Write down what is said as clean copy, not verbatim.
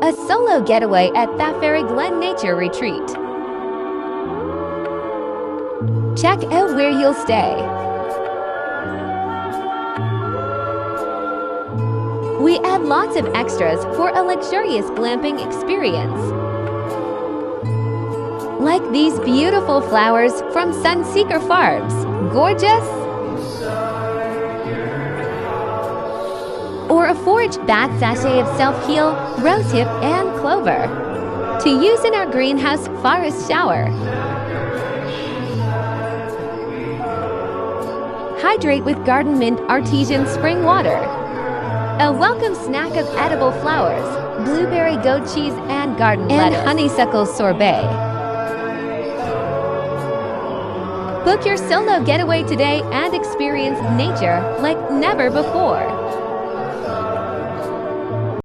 A solo getaway at Faery Glen Nature Retreat. Check out where you'll stay. We add lots of extras for a luxurious glamping experience. Like these beautiful flowers from Sunseeker Farms. Gorgeous? Or a foraged bath sachet of self-heal, rosehip, and clover. To use in our greenhouse forest shower. Hydrate with Garden Mint artesian spring water. A welcome snack of edible flowers, blueberry goat cheese and garden lettuce, and honeysuckle sorbet. Book your solo getaway today and experience nature like never before.